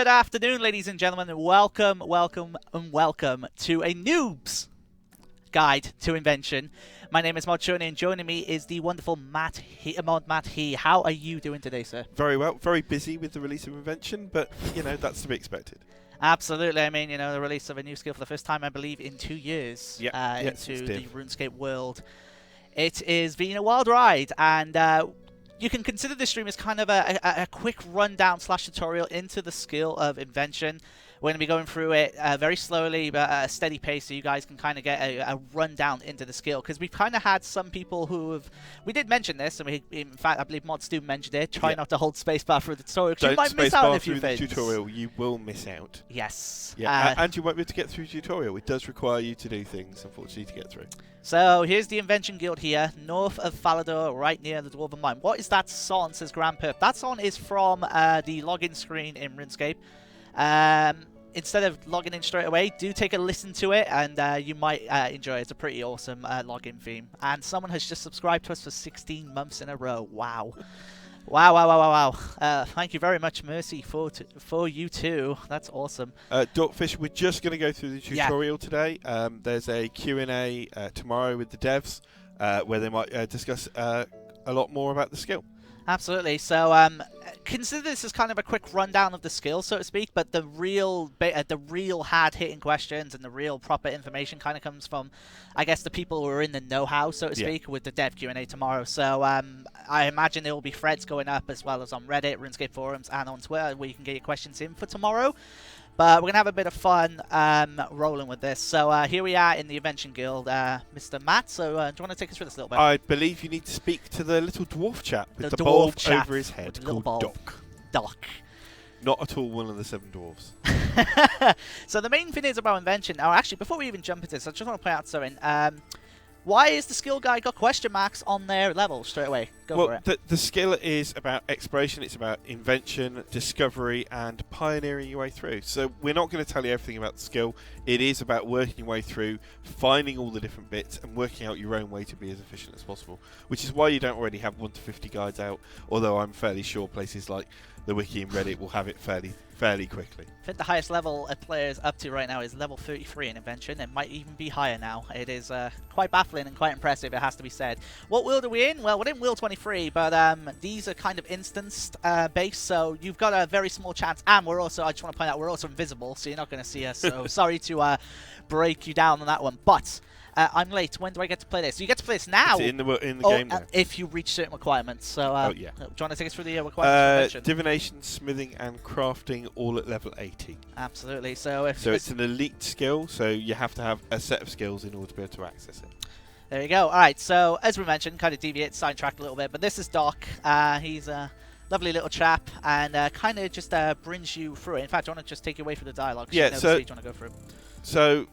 Good afternoon, ladies and gentlemen, and welcome to a Noob's Guide to Invention. My name is Mod Shoney, and joining me is the wonderful Matt He. How are you doing today, sir? Very well. Very busy with the release of Invention, but, you know, that's to be expected. Absolutely. I mean, you know, the release of a new skill for the first time, I believe, in 2 years into the RuneScape world. It has been a wild ride, and you can consider this stream as kind of a quick rundown / tutorial into the skill of Invention. We're going to be going through it very slowly, but at a steady pace, so you guys can kind of get a rundown into the skill. Because we've kind of had some people who have... We did mention this, and in fact, I believe Mod Stu mentioned it. Try not to hold spacebar through the tutorial, because you might miss out on a few things. The tutorial, you will miss out. Yes. Yeah, and you won't be able to get through the tutorial. It does require you to do things, unfortunately, to get through. So, here's the Invention Guild here, north of Falador, right near the Dwarven Mine. What is that song, says Grand Perk? That song is from the login screen in RuneScape. Instead of logging in straight away, do take a listen to it, and you might enjoy it. It's a pretty awesome login theme. And someone has just subscribed to us for 16 months in a row. Wow. Wow. Thank you very much, Mercy, for you too. That's awesome. Dogfish, we're just going to go through the tutorial today. There's a Q&A tomorrow with the devs where they might discuss a lot more about the skill. Absolutely. So consider this as kind of a quick rundown of the skill, so to speak, but the real hard-hitting questions and the real proper information kind of comes from, I guess, the people who are in the know-how, so to speak, with the dev Q&A tomorrow. So I imagine there will be threads going up as well as on Reddit, RuneScape forums, and on Twitter where you can get your questions in for tomorrow. But we're going to have a bit of fun rolling with this. So here we are in the Invention Guild. Mr. Matt, so do you want to take us through this a little bit? I believe you need to speak to the little dwarf chap with the bulb over his head called Doc. Not at all one of the 7 dwarves. So the main thing is about Invention. Now, actually, before we even jump into this, I just want to point out something. Why is the skill guide got question marks on their level straight away? Go for it. The skill is about exploration, it's about invention, discovery, and pioneering your way through. So we're not going to tell you everything about the skill. It is about working your way through, finding all the different bits, and working out your own way to be as efficient as possible. Which is why you don't already have 1 to 50 guides out, although I'm fairly sure places like the Wiki and Reddit will have it fairly quickly. I think the highest level a player is up to right now is level 33 in Invention. It might even be higher now. It is quite baffling and quite impressive, it has to be said. What world are we in? Well, we're in World 23, but these are kind of instanced based, so you've got a very small chance. And we're also, I just want to point out, we're also invisible, so you're not going to see us. So sorry to break you down on that one. But I'm late. When do I get to play this? You get to play this now. It's in the game now. If you reach certain requirements. So, do you want to take us through the requirements? Divination, smithing, and crafting, all at level 80. Absolutely. So it's an elite skill, so you have to have a set of skills in order to be able to access it. There you go. All right. So as we mentioned, kind of deviate, sidetracked a little bit, but this is Doc. He's a lovely little chap, and kind of just brings you through it. In fact, I want to just take you away from the dialogue. Yeah. The stage you want to go through. So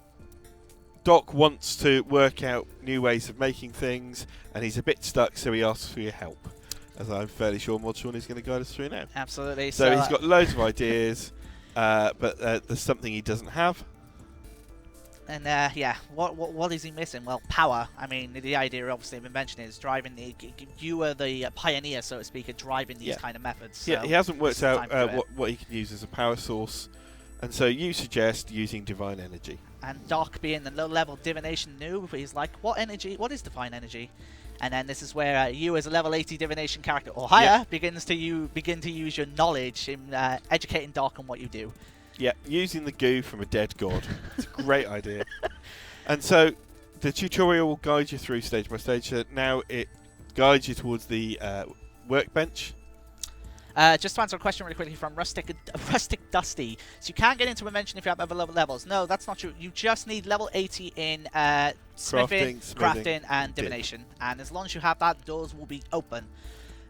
Doc wants to work out new ways of making things, and he's a bit stuck, so he asks for your help, as I'm fairly sure Mod Sean is going to guide us through now. Absolutely. So he's got loads of ideas, but there's something he doesn't have. And yeah, what is he missing? Well, power. I mean, the idea obviously of Invention is driving you are the pioneer, so to speak, at driving these kind of methods. So yeah, he hasn't worked out what he can use as a power source, and so you suggest using divine energy. And Doc, being the low-level divination noob, he's like, what energy? What is divine energy? And then this is where you, as a level 80 divination character or higher, begin to use your knowledge in educating Doc on what you do. Yeah, using the goo from a dead god. It's a great idea. And so the tutorial will guide you through stage by stage. Now it guides you towards the workbench. Just to answer a question really quickly from Rustic Dusty. So you can't get into Invention if you have other level levels. No, that's not true. You just need level 80 in smithing, crafting, and divination. And as long as you have that, doors will be open.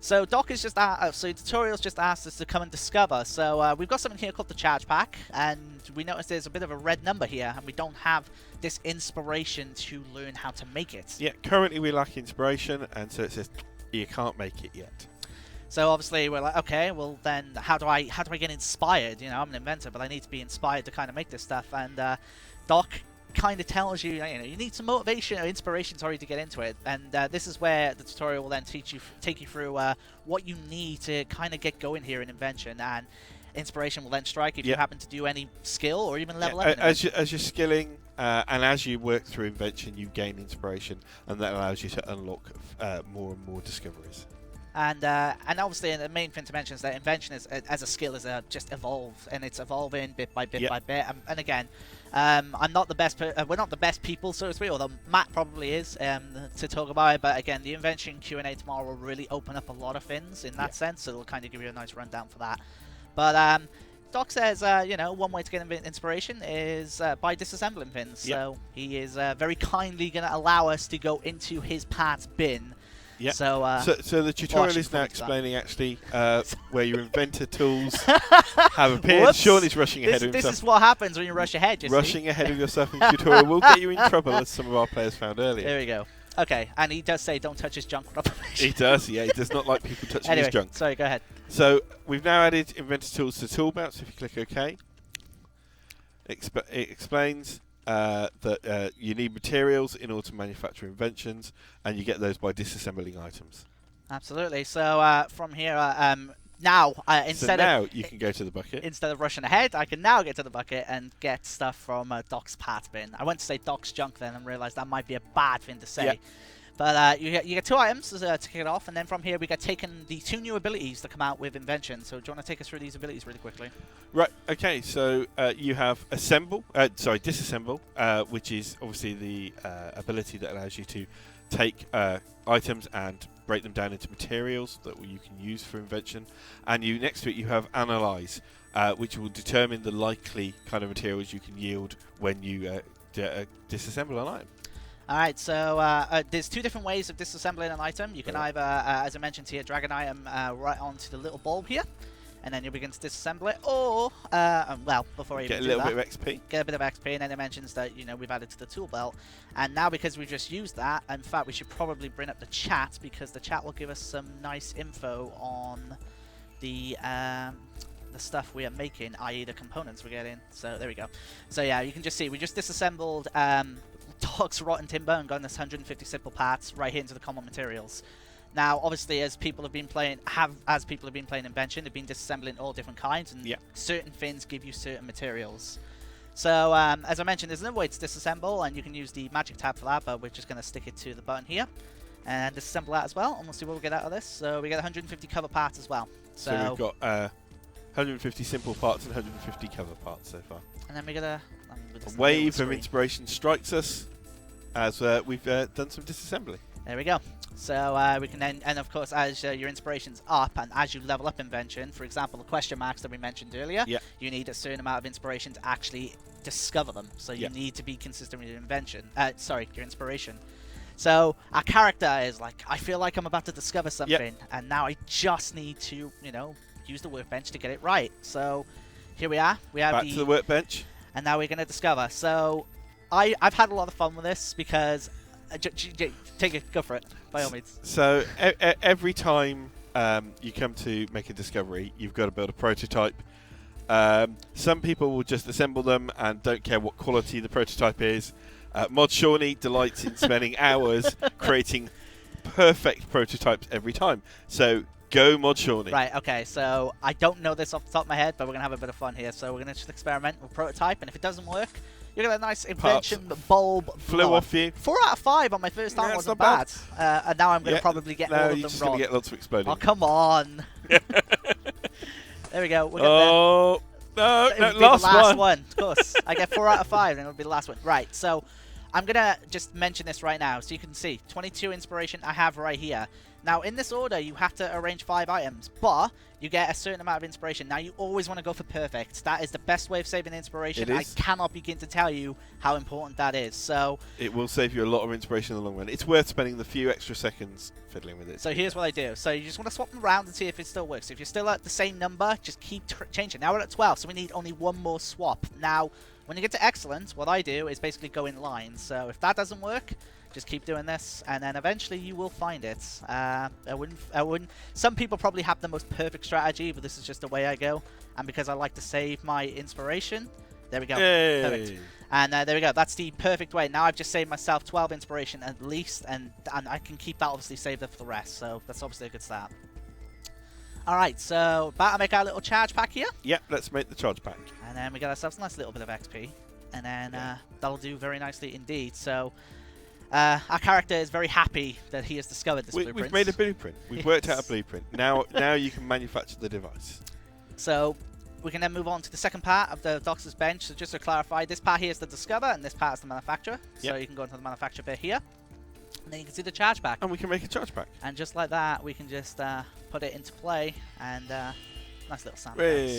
So Doc is just so tutorials just asked us to come and discover. So we've got something here called the charge pack, and we notice there's a bit of a red number here, and we don't have this inspiration to learn how to make it. Yeah, currently we lack inspiration, and so it says you can't make it yet. So obviously we're like, okay, well then how do I get inspired? You know, I'm an inventor, but I need to be inspired to kind of make this stuff. And Doc kind of tells you, you need some motivation or inspiration, sorry, to get into it. And this is where the tutorial will then take you through what you need to kind of get going here in Invention. And inspiration will then strike if you happen to do any skill or even level up. As you're skilling and as you work through invention, you gain inspiration, and that allows you to unlock more and more discoveries. And obviously the main thing to mention is that invention is, as a skill, is just evolved, and it's evolving bit by bit by bit. And again, I'm not the best. We're not the best people, so to speak. Although Matt probably is to talk about it. But again, the invention Q&A tomorrow will really open up a lot of things in that sense. So it'll kind of give you a nice rundown for that. But Doc says, you know, one way to get inspiration is by disassembling things. So he is very kindly going to allow us to go into his parts bin. Yeah. So the tutorial is now explaining actually where your inventor tools have appeared. Whoops. Sean is rushing ahead of himself. This is what happens when you rush ahead. Rushing ahead of yourself in tutorial will get you in trouble, as some of our players found earlier. There we go. Okay, and he does say don't touch his junk properly. He does, yeah. He does not like people touching his junk. Sorry, go ahead. So we've now added inventor tools to toolbox. So if you click OK, it explains that you need materials in order to manufacture inventions, and you get those by disassembling items. Absolutely. So from here, now now you can go to the bucket. Instead of rushing ahead, I can now get to the bucket and get stuff from Doc's parts bin. I went to say Doc's junk then and realised that might be a bad thing to say. Yeah. But you get 2 items to kick it off, and then from here we get taken the 2 new abilities that come out with Invention. So do you want to take us through these abilities really quickly? Right. Okay. So you have disassemble, which is obviously the ability that allows you to take items and break them down into materials that you can use for invention. And next to it you have analyze, which will determine the likely kind of materials you can yield when you disassemble an item. Alright, so there's 2 different ways of disassembling an item. You can either, as I mentioned here, drag an item right onto the little bulb here, and then you'll begin to disassemble it, or, well, before you get a little bit of XP. Get a bit of XP, and then it mentions that, you know, we've added to the tool belt. And now, because we've just used that, in fact, we should probably bring up the chat, because the chat will give us some nice info on the stuff we are making, i.e. the components we're getting. So, there we go. So, yeah, you can just see, we just disassembled Doc's rotten timber and gotten this 150 simple parts right here into the common materials. Now, obviously, as people have been playing Invention, they've been disassembling all different kinds, and certain things give you certain materials. So, as I mentioned, there's another way to disassemble, and you can use the magic tab for that, but we're just going to stick it to the button here and disassemble that as well, and we'll see what we get out of this. So we get 150 cover parts as well. So we've got 150 simple parts and 150 cover parts so far. And then we get a wave of inspiration strikes us as we've done some disassembly. There we go. So we can then, and of course, as your inspiration's up, and as you level up Invention, for example, the question marks that we mentioned earlier, you need a certain amount of inspiration to actually discover them. So you need to be consistent with your invention. Your inspiration. So our character is like, I feel like I'm about to discover something, and now I just need to, you know, use the workbench to get it right. So here we are. We have back to the workbench, and now we're going to discover. So I've had a lot of fun with this because take it, go for it, by all means. So every time you come to make a discovery, you've got to build a prototype. Some people will just assemble them and don't care what quality the prototype is. Mod Shawnee delights in spending hours creating perfect prototypes every time. So go Mod Shawnee. Right, okay, so I don't know this off the top of my head, but we're going to have a bit of fun here. So we're going to just experiment with prototype, and if it doesn't work, you get a nice invention bulb flew off you. 4 out of 5 on my first time wasn't bad. And now I'm going to probably get all of them wrong. You're just going to get lots of exploding. Oh, come on. There we go. We'll get the last one. Of course. I get 4 out of 5, and it'll be the last one. Right, so I'm going to just mention this right now. So you can see 22 inspiration I have right here. Now, in this order, you have to arrange 5 items, but you get a certain amount of inspiration. Now, you always want to go for perfect. That is the best way of saving inspiration. I cannot begin to tell you how important that is. So it will save you a lot of inspiration in the long run. It's worth spending the few extra seconds fiddling with it. So here's what I do. So you just want to swap them around and see if it still works. If you're still at the same number, just keep changing. Now we're at 12, so we need only 1 more swap. Now, when you get to excellent, what I do is basically go in lines. So if that doesn't work, just keep doing this, and then eventually you will find it. I wouldn't. Some people probably have the most perfect strategy, but this is just the way I go. And because I like to save my inspiration, there we go. Yay. Perfect. And there we go. That's the perfect way. Now I've just saved myself 12 inspiration at least, and I can keep that obviously saved up for the rest. So that's obviously a good start. Alright, so about to make our little charge pack here. Yep, let's make the charge pack. And then we got ourselves a nice little bit of XP. And then that'll do very nicely indeed. So our character is very happy that he has discovered this blueprint. We've made a blueprint. We've worked out a blueprint. Now you can manufacture the device. So we can then move on to the second part of the Doctor's bench. So just to clarify, this part here is the discover and this part is the manufacturer. So you can go into the manufacture bit here. And then you can see the charge pack. And we can make a charge pack. And just like that, we can just put it into play and nice little sandbox.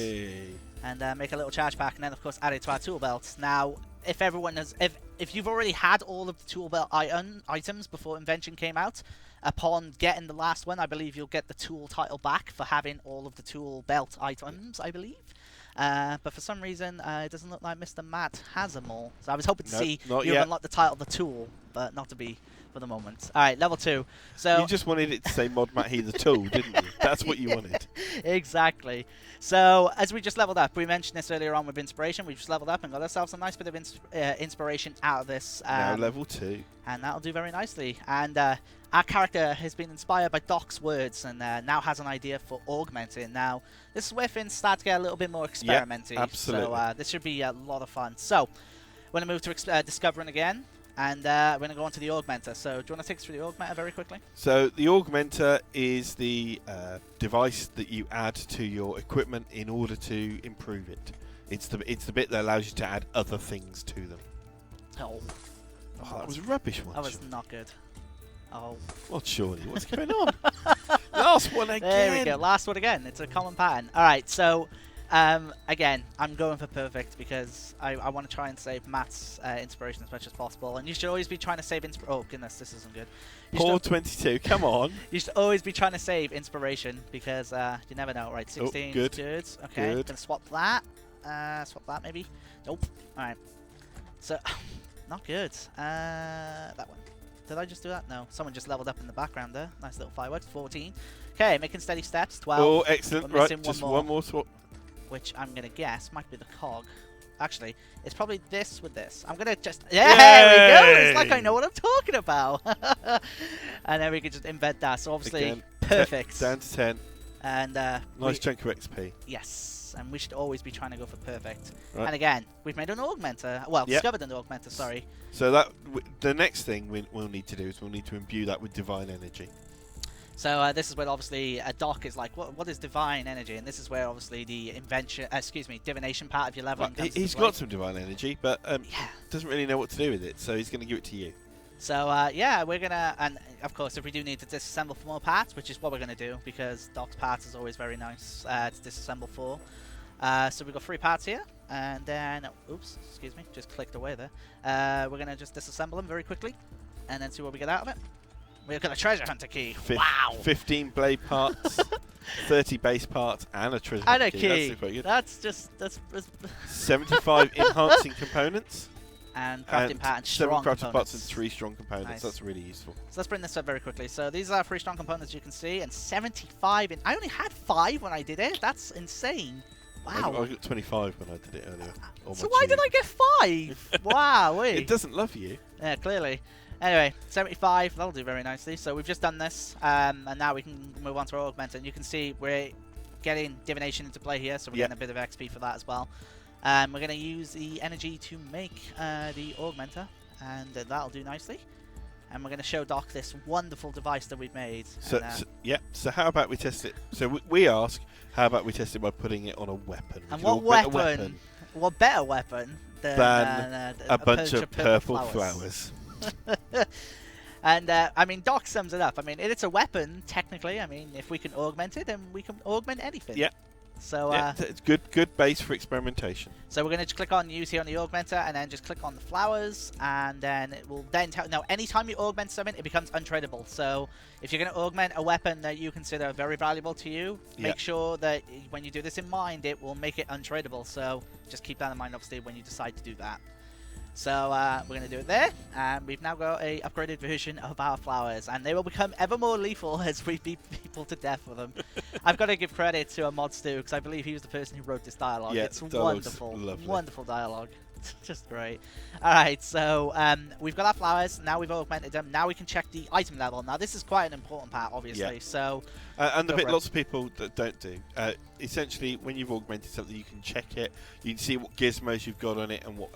And make a little charge pack, and then of course add it to our tool belt. Now, if everyone has, if you've already had all of the tool belt items before Invention came out, upon getting the last one, I believe you'll get the tool title back for having all of the tool belt items, I believe. But for some reason, it doesn't look like Mr. Matt has them all. So I was hoping to see you unlock the title of the tool, but not to be for the moment. Alright, level 2. So you just wanted it to say Mod Matt He the Tool, didn't you? That's what you wanted. Exactly. So, as we just leveled up, we mentioned this earlier on with inspiration, we just leveled up and got ourselves a nice bit of inspiration out of this. Now level 2. And that'll do very nicely. And our character has been inspired by Doc's words and now has an idea for augmenting. Now, this is where things start to get a little bit more experimental. Yep, absolutely. So, this should be a lot of fun. So, we're going to move to discovering again. And we're going to go on to the augmenter. So, do you want to take us through the augmenter very quickly? So, the augmenter is the device that you add to your equipment in order to improve it. It's the bit that allows you to add other things to them. Oh, that was a rubbish one. That was not good. Oh. Well, surely. What's going on? Last one again. There we go. Last one again. It's a common pattern. All right. So, again, I'm going for perfect because I want to try and save Matt's inspiration as much as possible. And you should always be trying to save oh, goodness, this isn't good. Poor 22, come on. You should always be trying to save inspiration because you never know. Right, 16 good. Good. Okay, good. Gonna swap that. Swap that maybe. Nope. All right. So, not good. That one. Did I just do that? No. Someone just leveled up in the background there. Nice little fireworks. 14. Okay, making steady steps. 12. Oh, excellent. Right, just one more swap. Which I'm going to guess might be the cog. Actually, it's probably this with this. I'm going to just... Yeah, there we go! It's like I know what I'm talking about. And then we can just embed that. So obviously, again, perfect. Down to 10. And nice chunk of XP. Yes, and we should always be trying to go for perfect. Right. And again, we've made an augmenter. Well, discovered an augmenter, sorry. So that the next thing we'll need to do is we'll need to imbue that with divine energy. So this is where obviously a Doc is like, what is divine energy? And this is where obviously the divination part of your leveling comes He's got some divine energy, but doesn't really know what to do with it, so he's going to give it to you. So yeah, we're gonna, and of course, if we do need to disassemble for more parts, which is what we're gonna do, because Doc's parts is always very nice to disassemble for. So we've got 3 parts here, and then, oops, excuse me, just clicked away there. We're gonna just disassemble them very quickly, and then see what we get out of it. We've got a treasure hunter key. Wow! 15 blade parts, 30 base parts, and a treasure hunter key. That's just 75 enhancing components. And crafting parts, 7 strong crafting parts components. and 3 strong components. Nice. That's really useful. So let's bring this up very quickly. So these are 3 strong components you can see, and 75. I only had 5 when I did it. That's insane. Wow. I got 25 when I did it earlier. So why did I get 5? Wow. Wait. It doesn't love you. Yeah, clearly. Anyway, 75. That'll do very nicely. So we've just done this, and now we can move on to our augment. And you can see we're getting divination into play here, so we're getting a bit of XP for that as well. We're going to use the energy to make the augmenter, and that'll do nicely. And we're going to show Doc this wonderful device that we've made. So how about we test it? So we ask, how about we test it by putting it on a weapon? And what weapon? What better weapon than a bunch of purple flowers. And I mean, Doc sums it up. I mean, it's a weapon technically. I mean, if we can augment it, then we can augment anything. Yeah. So it's good base for experimentation. So we're going to click on use here on the augmenter, and then just click on the flowers, and then it will then tell. Now, anytime you augment something, it becomes untradable. So if you're going to augment a weapon that you consider very valuable to you, make sure that when you do this in mind, it will make it untradable. So just keep that in mind, obviously, when you decide to do that. So we're going to do it there, and we've now got a upgraded version of our flowers, and they will become ever more lethal as we beat people to death with them. I've got to give credit to a mod Stu, because I believe he was the person who wrote this dialogue. Yeah, it's wonderful, lovely. wonderful dialogue. Just great. All right, so we've got our flowers. Now we've augmented them. Now we can check the item level. Now this is quite an important part, obviously. Yeah. So and the bit lots of people that don't do. Essentially, when you've augmented something, you can check it. You can see what gizmos you've got on it and what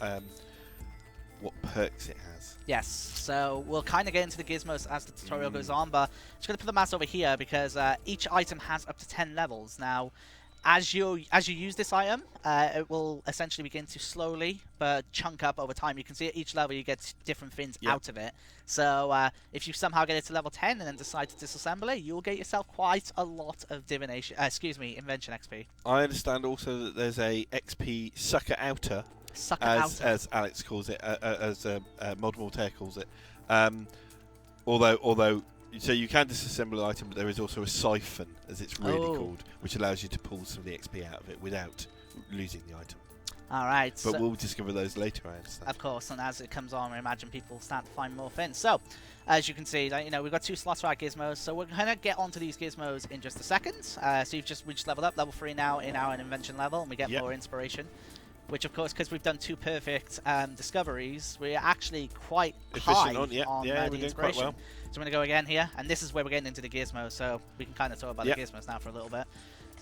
perks it has. Yes, so we'll kind of get into the gizmos as the tutorial goes on, but I'm just going to put the mouse over here because each item has up to 10 levels. Now, as you use this item, it will essentially begin to slowly but chunk up over time. You can see at each level you get different things out of it. So if you somehow get it to level 10 and then decide to disassemble it, you'll get yourself quite a lot of divination. Invention XP. I understand also that there's a XP sucker outer. As Alex calls it, as Mod Mortaire calls it. Although, so you can disassemble an item, but there is also a siphon, as it's really called, which allows you to pull some of the XP out of it without losing the item. All right. But so we'll discover those later, I understand. Of course, and as it comes on, I imagine people start to find more things. So, as you can see, we've got 2 slots for our gizmos, so we're going to get onto these gizmos in just a second. So we just leveled up, level 3 now in our invention level, and we get more inspiration. Which, of course, because we've done 2 perfect discoveries, we're actually quite high on the inspiration. Well. So I'm going to go again here, and this is where we're getting into the gizmos, so we can kind of talk about the gizmos now for a little bit.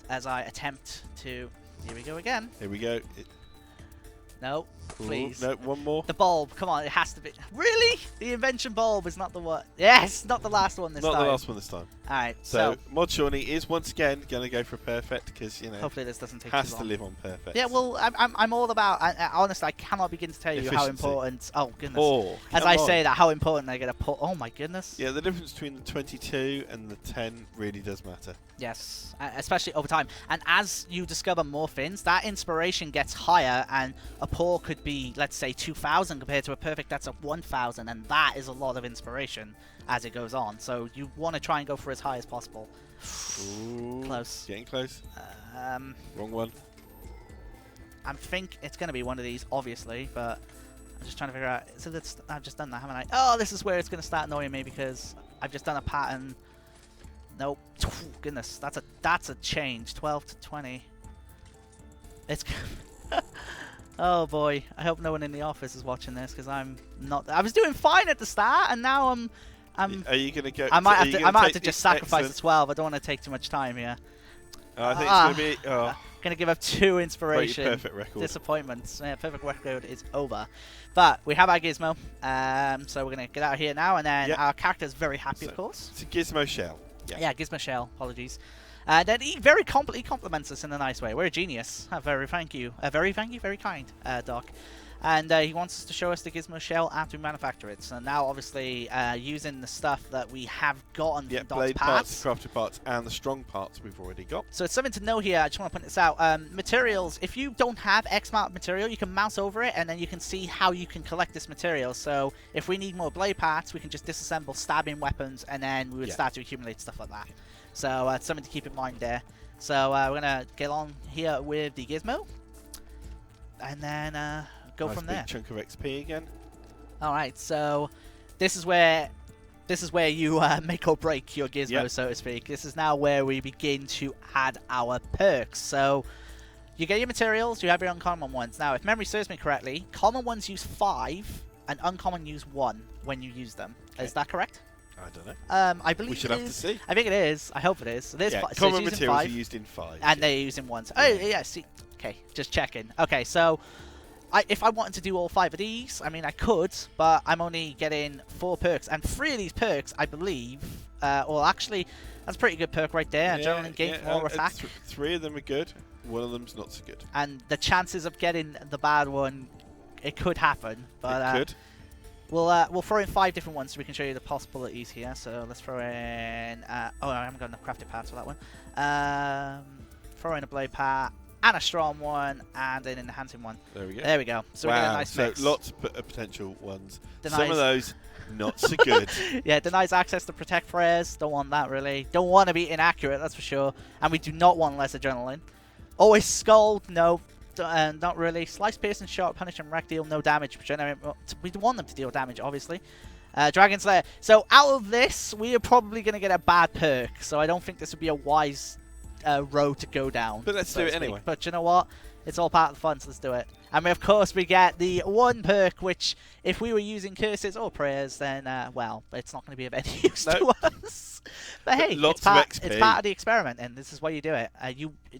As I attempt to... Here we go again. Here we go. No, please. No, one more. The bulb, come on, it has to be. Really? The invention bulb is not the one. Yes, not the last one this time. Not the last one this time. Alright, so Mod Shawnee is once again going to go for a perfect because, hopefully this doesn't take too long. Has to live on perfect. Yeah, well, I'm all about, honestly, I cannot begin to tell you how important, oh goodness. As I say that, how important I get a pull. Oh my goodness. Yeah, the difference between the 22 and the 10 really does matter. Yes, especially over time. And as you discover more things, that inspiration gets higher, and a pour could be, let's say, 2,000 compared to a perfect that's at 1,000, and that is a lot of inspiration as it goes on. So you want to try and go for as high as possible. Ooh, close. Getting close. Wrong one. I think it's going to be one of these, obviously, but I'm just trying to figure out. So I've just done that, haven't I? Oh, this is where it's going to start annoying me because I've just done a pattern. Nope. Goodness, that's a change. 12 to 20. It's. Oh boy, I hope no one in the office is watching this because I'm not. I was doing fine at the start, and now I'm. Are you gonna go? I might have to just sacrifice the 12. I don't want to take too much time here. I think it's gonna be. Gonna give up 2 inspiration. Perfect record. Disappointments. Yeah, perfect record is over. But we have our gizmo, so we're gonna get out of here now, and then our character's very happy, of course. It's a gizmo shell. Yeah, gizmo shell. Apologies. Then he very compliments us in a nice way. We're a genius. Very thank you. Very kind, Doc. And he wants us to show us the gizmo shell after we manufacture it. So now, obviously, using the stuff that we have gotten from Doc's blade parts, crafted parts, and the strong parts we've already got. So it's something to know here. I just want to point this out. Materials, if you don't have X amount of material, you can mouse over it, and then you can see how you can collect this material. So if we need more blade parts, we can just disassemble stabbing weapons, and then we would start to accumulate stuff like that. So it's something to keep in mind there. So we're going to get on here with the gizmo, and then... go from there. Big chunk of XP again. All right, so this is where you make or break your gizmo, so to speak. This is now where we begin to add our perks. So you get your materials, you have your uncommon ones. Now, if memory serves me correctly, common ones use 5 and uncommon use 1 when you use them. Okay. Is that correct? I don't know. I believe we should have to see. I think it is. I hope it is. So there's common materials are used in 5. And they're used in 1. So, oh, yeah, see. Okay, just checking. Okay, so... if I wanted to do all 5 of these, I mean, I could, but I'm only getting 4 perks. And 3 of these perks, I believe, well, actually, that's a pretty good perk right there. Generally gain more attack. 3 of them are good. 1 of them's not so good. And the chances of getting the bad one, it could happen. But it could. We'll throw in 5 different ones so we can show you the possibilities here. So let's throw in... oh, I haven't got enough crafted parts for that one. Throw in a blade part. And a strong one, and an enhancing one. There we go. There we go. So we get a nice mix. So lots of potential ones. Some of those not so good. Yeah, denies access to protect prayers. Don't want that really. Don't want to be inaccurate, that's for sure. And we do not want less adrenaline. Always scald. No, not really. Slice, pierce, and shot, punish, and wreck deal no damage. We want them to deal damage, obviously. Dragon Slayer. So out of this, we are probably going to get a bad perk. So I don't think this would be a wise road to go down. But let's do it anyway. But you know what? It's all part of the fun, so let's do it. And of course we get the one perk, which if we were using curses or prayers, then, well, it's not going to be of any use to us. But hey, it's part of the experiment, and this is why you do it.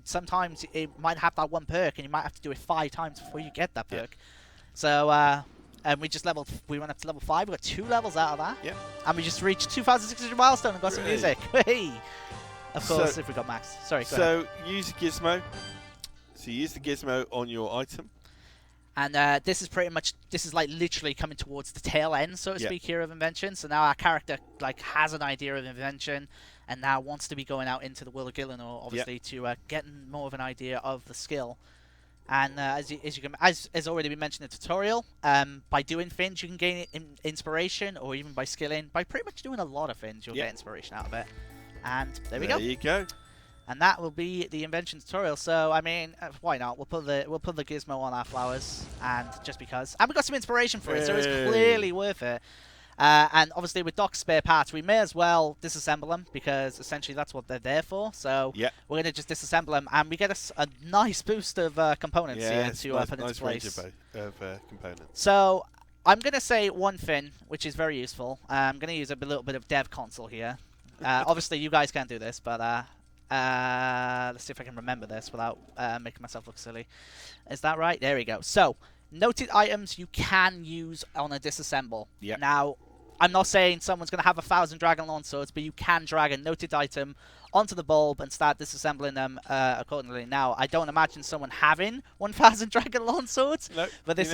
Sometimes it might have that one perk, and you might have to do it 5 times before you get that perk. So, and we went up to level 5, we got 2 levels out of that. Yeah. And we just reached 2,600 milestone and got some music. Hey! Of course, if we got max. Sorry, go ahead. Use a Gizmo. So you use the Gizmo on your item. And this is like literally coming towards the tail end, so to speak, here of Invention. So now our character like has an idea of Invention and now wants to be going out into the world of Gillinor, obviously, to get more of an idea of the skill. And as already been mentioned in the tutorial, by doing things you can gain inspiration, or even by skilling. By pretty much doing a lot of things, you'll get inspiration out of it. And there we go. There you go. And that will be the Invention tutorial. So I mean, why not? We'll put the Gizmo on our flowers, and just because, and we got some inspiration for it, so it's clearly worth it. And obviously with Doc's spare parts, we may as well disassemble them, because essentially that's what they're there for. So we're going to just disassemble them, and we get a nice boost of components here to put into place. Of components. So I'm going to say one thing, which is very useful. I'm going to use a little bit of dev console here. Obviously you guys can't do this, but let's see if I can remember this without making myself look silly. Is that right? There we go. So, noted items you can use on a disassemble. Yep. Now, I'm not saying someone's going to have 1,000 Dragon Lawn Swords, but you can drag a noted item onto the bulb and start disassembling them accordingly. Now, I don't imagine someone having 1,000 Dragon Lawn Swords, nope, but this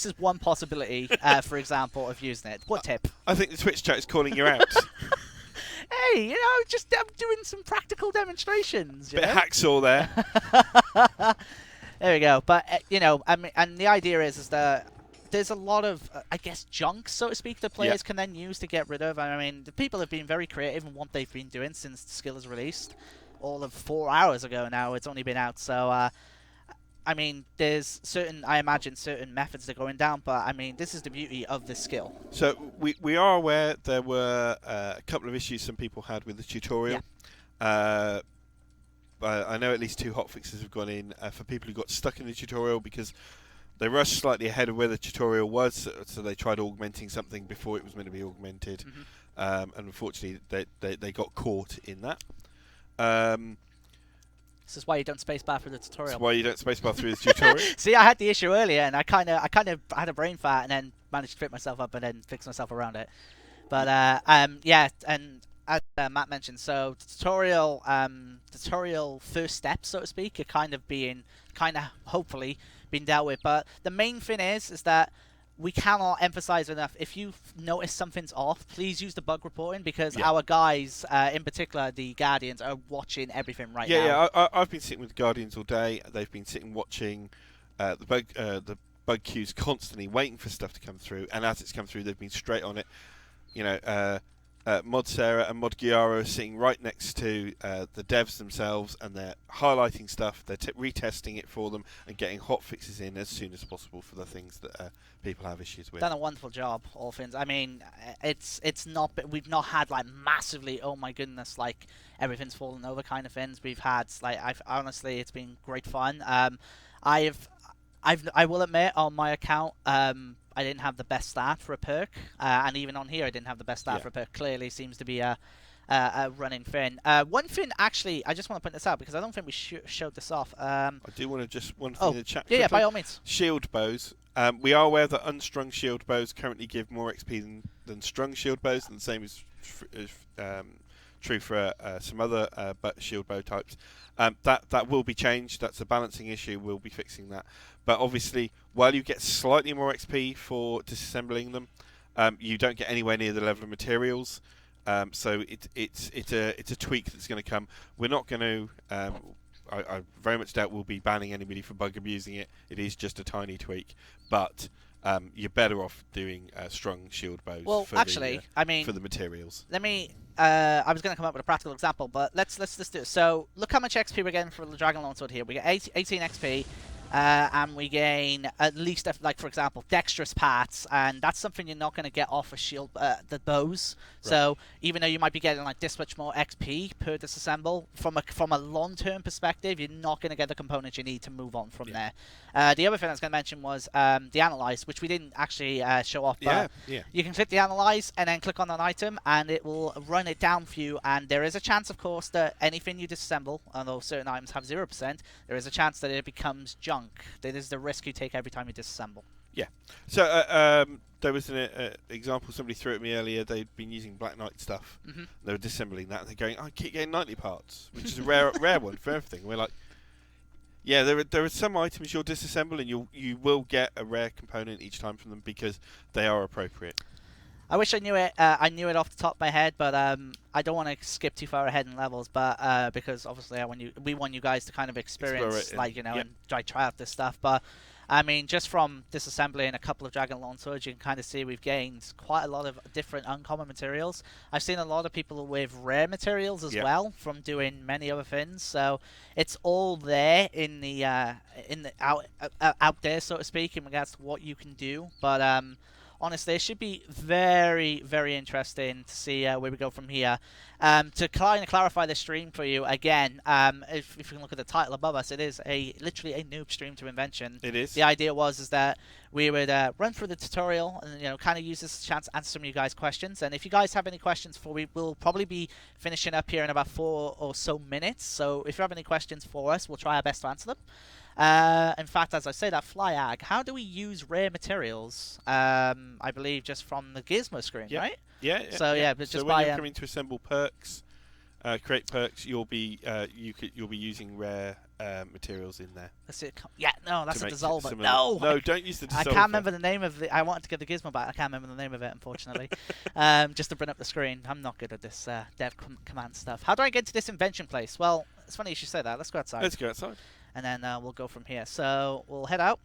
is one possibility, for example, of using it. What tip? I think the Twitch chat is calling you out. Hey, you know, just doing some practical demonstrations. Bit of hacksaw there. There we go. But you know, I mean, and the idea is that there's a lot of, I guess, junk, so to speak, that players can then use to get rid of. I mean, the people have been very creative in what they've been doing since the skill is released. All of 4 hours ago now, it's only been out. So, I mean, there's I imagine certain methods that are going down, but I mean, this is the beauty of this skill. So we are aware there were a couple of issues some people had with the tutorial. I know at least 2 hotfixes have gone in for people who got stuck in the tutorial because they rushed slightly ahead of where the tutorial was, so they tried augmenting something before it was meant to be augmented, and unfortunately they got caught in that. This is why you don't spacebar through the tutorial. That's why you don't spacebar through the tutorial. See, I had the issue earlier, and I kind of had a brain fart, and then managed to fit myself up, and then fix myself around it. But yeah, and as Matt mentioned, so the tutorial first steps, so to speak, are hopefully being dealt with. But the main thing is that we cannot emphasize enough, if you notice something's off, please use the bug reporting, because our guys, in particular the Guardians, are watching everything right now. Yeah, I've been sitting with the Guardians all day. They've been sitting watching the bug queues constantly, waiting for stuff to come through, and as it's come through, they've been straight on it. You know, Mod Sarah and Mod Giara are sitting right next to the devs themselves, and they're highlighting stuff, they're retesting it for them, and getting hot fixes in as soon as possible for the things that people have issues with. Done a wonderful job, all things. I mean, we've not had like massively, oh my goodness, like everything's fallen over kind of things. We've had like, honestly, it's been great fun. I will admit, on my account, I didn't have the best start for a perk, and even on here I didn't have the best start for a perk. Clearly seems to be a running thing. One thing, actually, I just want to point this out, because I don't think we showed this off. I do want to just one thing in the chat. Yeah, by all means. Shield bows. We are aware that unstrung shield bows currently give more XP than strung shield bows, and the same is true for some other shield bow types. That will be changed. That's a balancing issue. We'll be fixing that. But obviously, while you get slightly more XP for disassembling them, you don't get anywhere near the level of materials. So it's a tweak that's going to come. We're not going to. I very much doubt we'll be banning anybody for bug abusing it. It is just a tiny tweak, but you're better off doing strung shield bows. Well, for actually, I mean, for the materials. Let me. I was going to come up with a practical example, but let's do it. So look how much XP we're getting for the Dragon Lawn Sword here. We get 18 XP. and we gain at least, like for example, dexterous parts, and that's something you're not going to get off a shield, the bows. Right. So even though you might be getting like this much more XP per disassemble, from a long-term perspective, you're not going to get the components you need to move on from there. The other thing I was going to mention was the analyze, which we didn't actually show off. But you can click the analyze and then click on an item, and it will run it down for you. And there is a chance, of course, that anything you disassemble, although certain items have 0%, there is a chance that it becomes junk. That is the risk you take every time you disassemble. Yeah. So there was an example somebody threw at me earlier. They'd been using Black Knight stuff. They were disassembling that, and they're going, I keep getting 90 parts, which is a rare one for everything. We're like, yeah, there are some items you'll disassemble, and you will get a rare component each time from them because they are appropriate. I wish I knew it. I knew it off the top of my head, but I don't want to skip too far ahead in levels. But because obviously we want you guys to kind of experience, like and try out this stuff. But I mean, just from disassembling a couple of Dragon Lawn Swords, you can kind of see we've gained quite a lot of different uncommon materials. I've seen a lot of people with rare materials as well from doing many other things. So it's all there in the out there, so to speak, in regards to what you can do. But honestly, it should be very, very interesting to see where we go from here. To kind of clarify the stream for you again, if you can look at the title above us, it is literally a noob stream to Invention. It is. The idea is that we would run through the tutorial and kind of use this chance to answer some of you guys' questions. And if you guys have any questions we'll probably be finishing up here in about 4 or so minutes. So if you have any questions for us, we'll try our best to answer them. In fact, as I say, that fly ag, how do we use rare materials? I believe just from the Gizmo screen, right? Yeah. So but just when you're coming to assemble perks, create perks, you'll be using rare materials in there. That's it. Yeah, no, that's a dissolver. No, don't use the dissolver. I can't remember the name of the. I wanted to get the Gizmo back. I can't remember the name of it, unfortunately. Just to bring up the screen. I'm not good at this dev command stuff. How do I get to this invention place? Well, it's funny you should say that. Let's go outside. Let's go outside. And then we'll go from here. So we'll head out.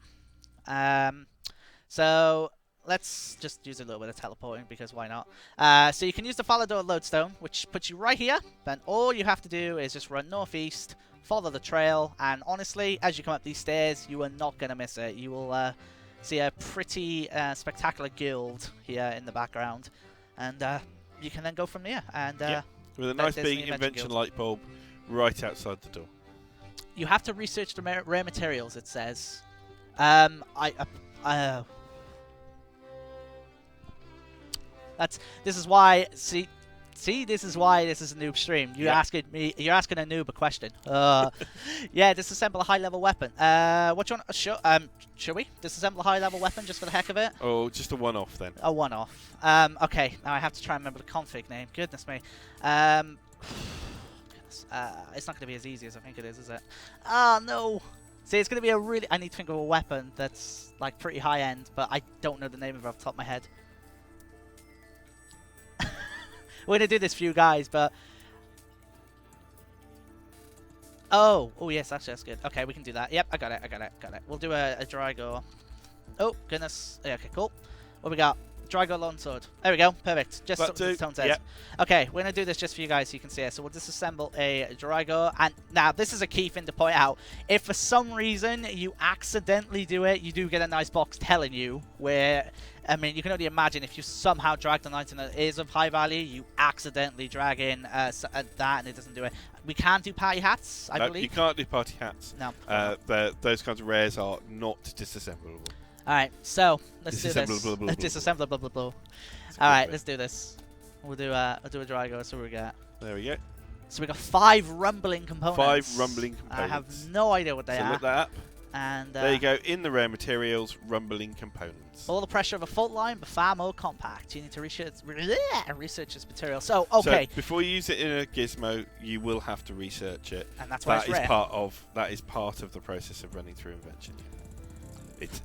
So let's just use a little bit of teleporting because why not? So you can use the follow door lodestone, which puts you right here. Then all you have to do is just run northeast, follow the trail, and honestly, as you come up these stairs, you are not going to miss it. You will see a pretty spectacular guild here in the background, and you can then go from there. And with a nice big Invention light bulb right outside the door. You have to research the rare materials, it says. This is why. See, this is why this is a noob stream. You're asking a noob a question. Yeah, disassemble a high-level weapon. What you want? Should we disassemble a high-level weapon just for the heck of it? Oh, just a one-off then. A one-off. Okay, now I have to try and remember the config name. Goodness me. It's not going to be as easy as I think it is it? Oh, no. See, it's going to be I need to think of a weapon that's, like, pretty high-end, but I don't know the name of it off the top of my head. We're going to do this for you guys, but... Oh, yes, actually, that's good. Okay, we can do that. Yep, I got it. We'll do a Drago. Oh, goodness. Yeah, okay, cool. What we got? Drago longsword. There we go. Perfect. Just something the tone says. Yep. Okay, we're going to do this just for you guys so you can see it. So we'll disassemble a Drago. And now, this is a key thing to point out. If for some reason you accidentally do it, you do get a nice box telling you where... I mean, you can only imagine if you somehow drag an item that is of high value, you accidentally drag in that and it doesn't do it. We can't do party hats, I believe. You can't do party hats. No. Those kinds of rares are not disassemblable. Alright, so let's do this. Disassemble blah blah blah. Alright, let's do this. We'll do a Drago, so we got. There we go. So we got 5 rumbling components. 5 rumbling components. I have no idea what they are. So look that up. And there you go, in the rare materials, rumbling components. All the pressure of a fault line, but far more compact. You need to research this material. So, okay. So before you use it in a gizmo, you will have to research it. And that's why it's rare. That is part of the process of running through Invention.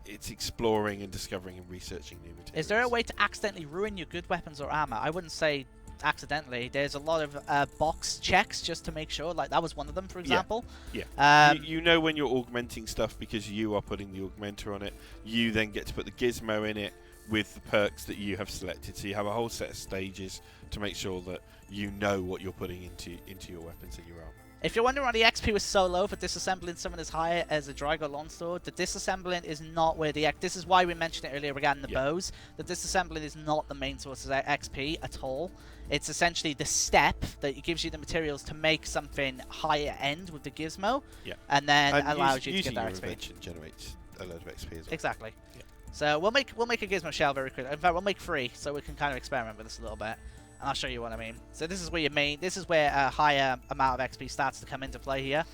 It's exploring and discovering and researching new materials. Is there a way to accidentally ruin your good weapons or armor? I wouldn't say accidentally. There's a lot of box checks just to make sure. Like that was one of them, for example. Yeah. You know when you're augmenting stuff because you are putting the augmenter on it. You then get to put the gizmo in it with the perks that you have selected. So you have a whole set of stages to make sure that you know what you're putting into your weapons and your armor. If you're wondering why the XP was so low for disassembling someone as high as a Drygo Lawn Sword, the disassembling is not where the this is why we mentioned it earlier regarding the bows. The disassembling is not the main source of XP at all. It's essentially the step that gives you the materials to make something higher end with the Gizmo, and then allows you to get that XP. Invention generates a load of XP as well. Exactly. Yeah. So we'll make a Gizmo shell very quickly. In fact, we'll make 3 so we can kind of experiment with this a little bit. And I'll show you what I mean. So this is where this is where a higher amount of XP starts to come into play here,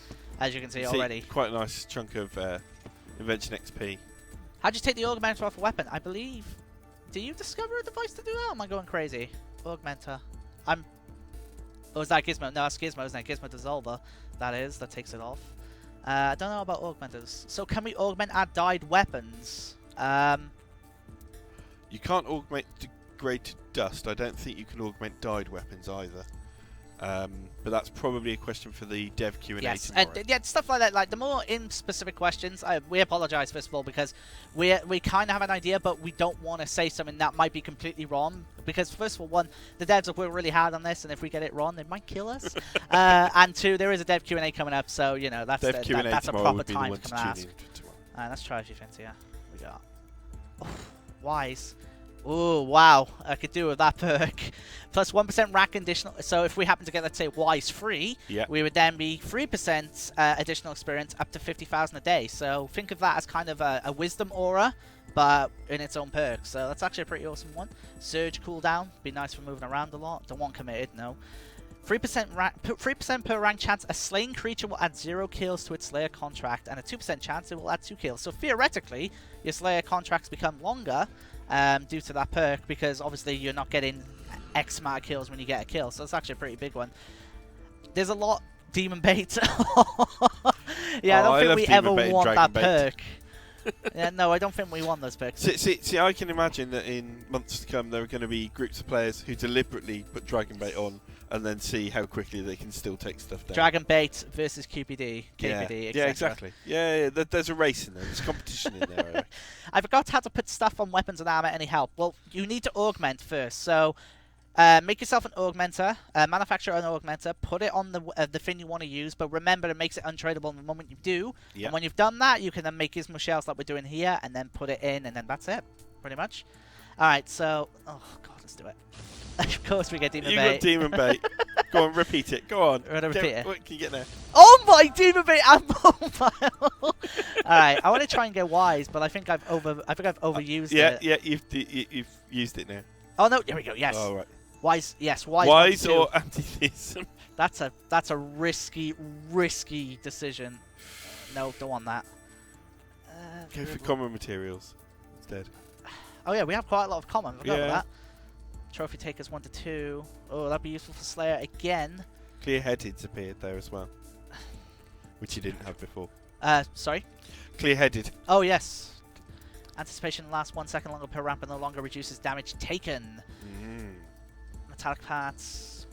as you can see already. Quite a nice chunk of Invention XP. How'd you take the Augmenter off a weapon? I believe. Do you discover a device to do that? Or am I going crazy? Augmenter. Oh, is that Gizmo? No, that's Gizmo, isn't it? Gizmo Dissolver. That takes it off. I don't know about augmenters. So can we augment our dyed weapons? You can't augment degrade to dust. I don't think you can augment dyed weapons either. But that's probably a question for the dev Q&A tomorrow. Yeah, stuff like that. Like the more in-specific questions, we apologise first of all because we kind of have an idea, but we don't want to say something that might be completely wrong. Because first of all, one, the devs have worked really hard on this, and if we get it wrong, they might kill us. And 2, there is a dev Q&A coming up, so you know that's a proper time to come and ask. Let's try a few things here. We got wise. Oh, wow. I could do with that perk. Plus 1% rack additional. So if we happen to get, let's say, Wise free, we would then be 3% additional experience up to 50,000 a day. So think of that as kind of a wisdom aura, but in its own perk. So that's actually a pretty awesome one. Surge cooldown. Be nice for moving around a lot. Don't want committed, no. 3% per rank chance a slain creature will add 0 kills to its Slayer contract, and a 2% chance it will add 2 kills. So theoretically, your Slayer contracts become longer due to that perk, because obviously you're not getting X amount of kills when you get a kill. So it's actually a pretty big one. There's a lot. Demon Bait. Yeah, I don't think we ever want that perk. Yeah, no, I don't think we want those perks. See, I can imagine that in months to come there are going to be groups of players who deliberately put Dragon Bait on and then see how quickly they can still take stuff down. Dragon Bait versus KPD, etc. Yeah, exactly. Yeah, there's a race in there. There's competition in there. I forgot how to put stuff on weapons and armor. Any help? Well, you need to augment first. So make yourself an augmenter, manufacture an augmenter, put it on the thing you want to use, but remember it makes it untradable the moment you do. And when you've done that, you can then make Gizmo shells like we're doing here, and then put it in, and then that's it, pretty much. All right, so oh god, let's do it. Of course we get Demon Bait. You got Demon Bait. Go on, repeat it. Go on. We're gonna repeat it. What can you get there? Oh my, Demon Bait and mobile. All right, I want to try and get Wise, but I think I've overused it. Yeah, you've used it now. Oh no, here we go. Yes. Oh right. Wise, yes, Wise. Wise or anti-theism? That's a risky decision. No, don't want that. Go for common materials instead. Oh yeah, we have quite a lot of common. Forgot about that. Trophy takers 1 to 2. Oh, that'd be useful for Slayer again. Clear-headed's appeared there as well, which you didn't have before. Sorry. Clear-headed. Oh yes. Anticipation lasts 1 second longer per ramp and no longer reduces damage taken. Metallic parts.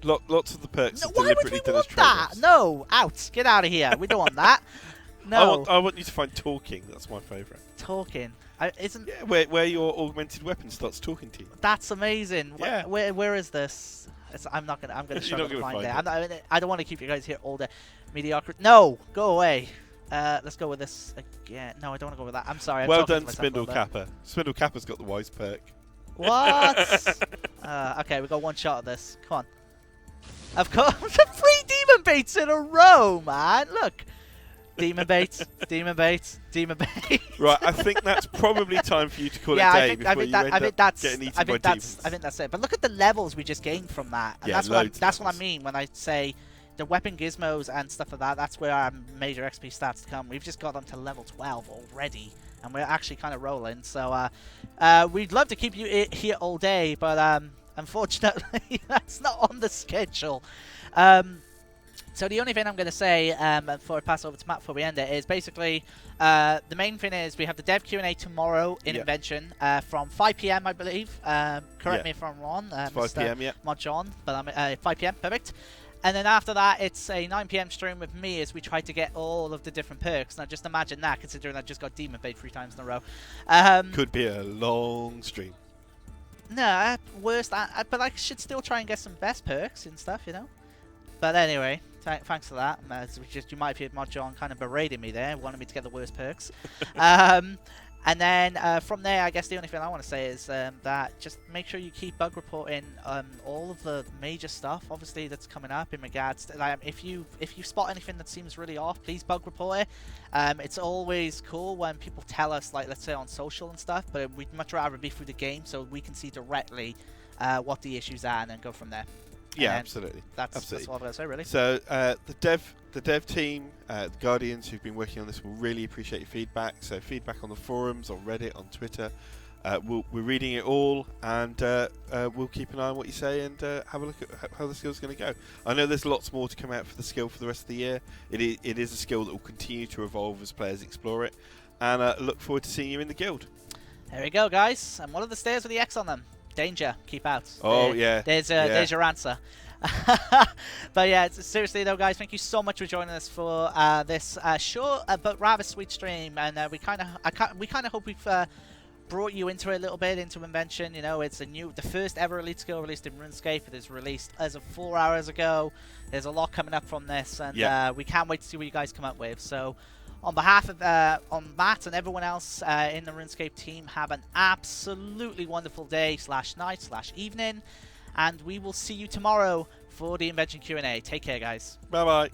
Lots of the perks. No, why would we want that? No, out. Get out of here. We don't want that. No. I want you to find talking. That's my favourite. Talking. Isn't where your augmented weapon starts talking to you. That's amazing. Yeah. Where is this? I'm gonna struggle to find it. I don't want to keep you guys here all day. Mediocre. No, go away. Let's go with this again. No, I don't want to go with that. I'm sorry. Well done, Spindle Kappa. Spindle Kappa's got the Wise perk. What? Okay, we got one shot at this. Come on. Of course, 3 Demon Baits in a row, man. Look. Demon Bait, Demon Bait, Demon Bait. Right, I think that's probably time for you to call it a day before you end up getting eaten by demons. I think that's it. But look at the levels we just gained from that. And that's what I mean when I say the weapon gizmos and stuff like that. That's where our major XP starts to come. We've just got them to level 12 already. And we're actually kind of rolling. So we'd love to keep you here all day. But unfortunately, that's not on the schedule. So the only thing I'm going to say before I pass over to Matt before we end it is basically the main thing is we have the dev Q&A tomorrow in Invention from 5 PM, I believe. Correct me if I'm wrong. 5 PM, yeah. Mod John, but I'm 5 PM, perfect. And then after that, it's a 9 PM stream with me as we try to get all of the different perks. Now, just imagine that, considering I just got Demon Bait 3 times in a row. Could be a long stream. No, worst. But I should still try and get some best perks and stuff, you know. But anyway, Thanks for that. You might have heard Mod John kind of berating me there, wanting me to get the worst perks. And then from there, I guess the only thing I want to say is that just make sure you keep bug reporting all of the major stuff, obviously, that's coming up in regards to, like, if you spot anything that seems really off, please bug report it. It's always cool when people tell us, like, let's say on social and stuff, but we'd much rather be through the game so we can see directly what the issues are and then go from there. Yeah, absolutely. That's all I've got to say, really. So the dev team, the Guardians who've been working on this, will really appreciate your feedback. So feedback on the forums, on Reddit, on Twitter. We're reading it all, and we'll keep an eye on what you say and have a look at how the skill's going to go. I know there's lots more to come out for the skill for the rest of the year. It is a skill that will continue to evolve as players explore it, and look forward to seeing you in the guild. There we go, guys. And what are the stairs with the X on them? Danger. Keep out. Oh, yeah. There's your answer. But yeah, seriously though, guys, thank you so much for joining us for this short but rather sweet stream. And we kind of hope we've brought you into it a little bit, into Invention. You know, it's the first ever Elite skill released in RuneScape. It is released as of 4 hours ago. There's a lot coming up from this, and we can't wait to see what you guys come up with. So on behalf of on Matt and everyone else in the RuneScape team, have an absolutely wonderful day / night / evening, and we will see you tomorrow for the Invention Q&A. Take care, guys. Bye-bye.